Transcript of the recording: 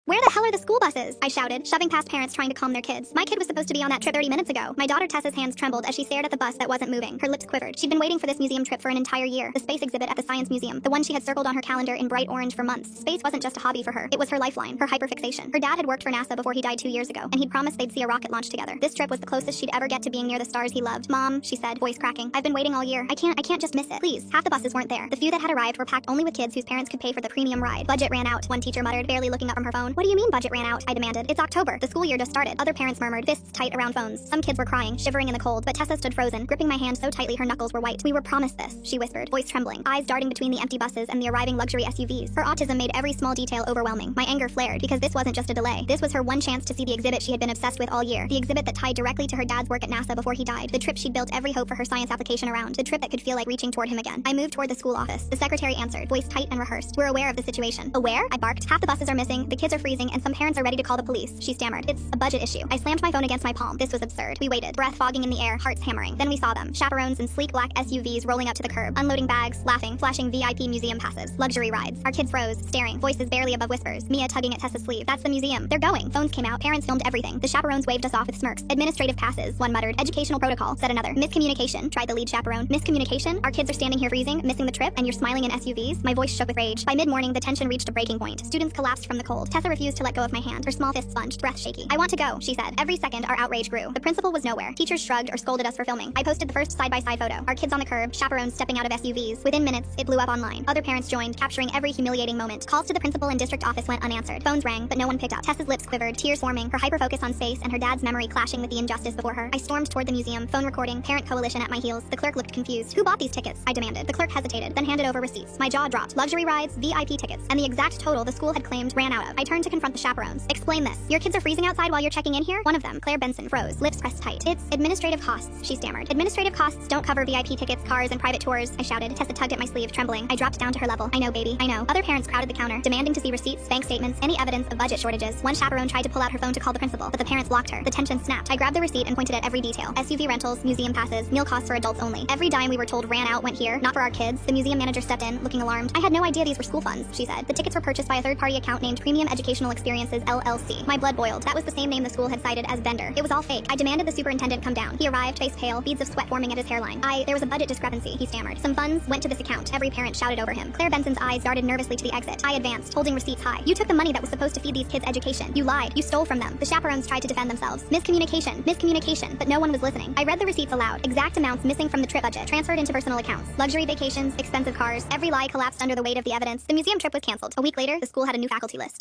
Where the hell are the school buses? I shouted, shoving past parents trying to calm their kids. My kid was supposed to be on that trip 30 minutes ago. My daughter Tessa's hands trembled as she stared at the bus that wasn't moving. Her lips quivered. She'd been waiting for this museum trip for an entire year. The space exhibit at the Science Museum, the one she had circled on her calendar in bright orange for months. Space wasn't just a hobby for her. It was her lifeline, her hyperfixation. Her dad had worked for NASA before he died 2 years ago, and he'd promised they'd see a rocket launch together. This trip was the closest she'd ever get to being near the stars he loved. Mom, she said, voice cracking. I've been waiting all year. I can't just miss it. Please. Half the buses weren't there. The few that had arrived were packed only with kids whose parents could pay for the premium ride. Budget ran out, one teacher muttered, barely looking up from her phone. What do you mean budget ran out? I demanded. It's October. The school year just started. Other parents murmured, fists tight around phones. Some kids were crying, shivering in the cold, but Tessa stood frozen, gripping my hand so tightly her knuckles were white. We were promised this, she whispered, voice trembling, eyes darting between the empty buses and the arriving luxury SUVs. Her autism made every small detail overwhelming. My anger flared, because this wasn't just a delay. This was her one chance to see the exhibit she had been obsessed with all year. The exhibit that tied directly to her dad's work at NASA before he died. The trip she'd built every hope for her science application around. The trip that could feel like reaching toward him again. I moved toward the school office. The secretary answered, voice tight and rehearsed. We're aware of the situation. Aware? I barked. Half the buses are missing, the kids are freezing, and some parents are ready to call the police. She stammered. It's a budget issue. I slammed my phone against my palm. This was absurd. We waited, breath fogging in the air, hearts hammering. Then we saw them, chaperones in sleek black SUVs rolling up to the curb, unloading bags, laughing, flashing VIP museum passes, luxury rides. Our kids froze, staring, voices barely above whispers. Mia tugging at Tessa's sleeve. That's the museum. They're going. Phones came out. Parents filmed everything. The chaperones waved us off with smirks. Administrative passes, one muttered. Educational protocol, said another. Miscommunication, tried the lead chaperone. Miscommunication? Our kids are standing here freezing, missing the trip, and you're smiling in SUVs? My voice shook with rage. By mid-morning, the tension reached a breaking point. Students collapsed from the cold. Tessa refused to let go of my hand. Her small fist sponged, breath shaky. I want to go, she said. Every second, our outrage grew. The principal was nowhere. Teachers shrugged or scolded us for filming. I posted the first side-by-side photo. Our kids on the curb, chaperones stepping out of SUVs. Within minutes, it blew up online. Other parents joined, capturing every humiliating moment. Calls to the principal and district office went unanswered. Phones rang, but no one picked up. Tessa's lips quivered, tears forming, her hyper-focus on space and her dad's memory clashing with the injustice before her. I stormed toward the museum, phone recording, parent coalition at my heels. The clerk looked confused. Who bought these tickets? I demanded. The clerk hesitated, then handed over receipts. My jaw dropped. Luxury rides, VIP tickets, and the exact total the school had claimed ran out of. I turned to confront the chaperones. Explain this. Your kids are freezing outside while you're checking in here? One of them, Claire Benson, froze, lips pressed tight. It's administrative costs, she stammered. Administrative costs don't cover VIP tickets, cars, and private tours, I shouted. Tessa tugged at my sleeve, trembling. I dropped down to her level. I know, baby. I know. Other parents crowded the counter, demanding to see receipts, bank statements, any evidence of budget shortages. One chaperone tried to pull out her phone to call the principal, but the parents blocked her. The tension snapped. I grabbed the receipt and pointed at every detail. SUV rentals, museum passes, meal costs for adults only. Every dime we were told ran out went here, not for our kids. The museum manager stepped in, looking alarmed. I had no idea these were school funds, she said. The tickets were purchased by a third-party account named Premium Educational Experiences LLC. My blood boiled. That was the same name the school had cited as vendor. It was all fake. I demanded the superintendent come down. He arrived, face pale, beads of sweat forming at his hairline. There was a budget discrepancy, he stammered. Some funds went to this account. Every parent shouted over him. Claire Benson's eyes darted nervously to the exit. I advanced, holding receipts high. You took the money that was supposed to feed these kids education. You lied. You stole from them. The chaperones tried to defend themselves. Miscommunication, but no one was listening. I read the receipts aloud. Exact amounts missing from the trip budget, transferred into personal accounts. Luxury vacations, expensive cars. Every lie collapsed under the weight of the evidence. The museum trip was canceled. A week later, the school had a new faculty list.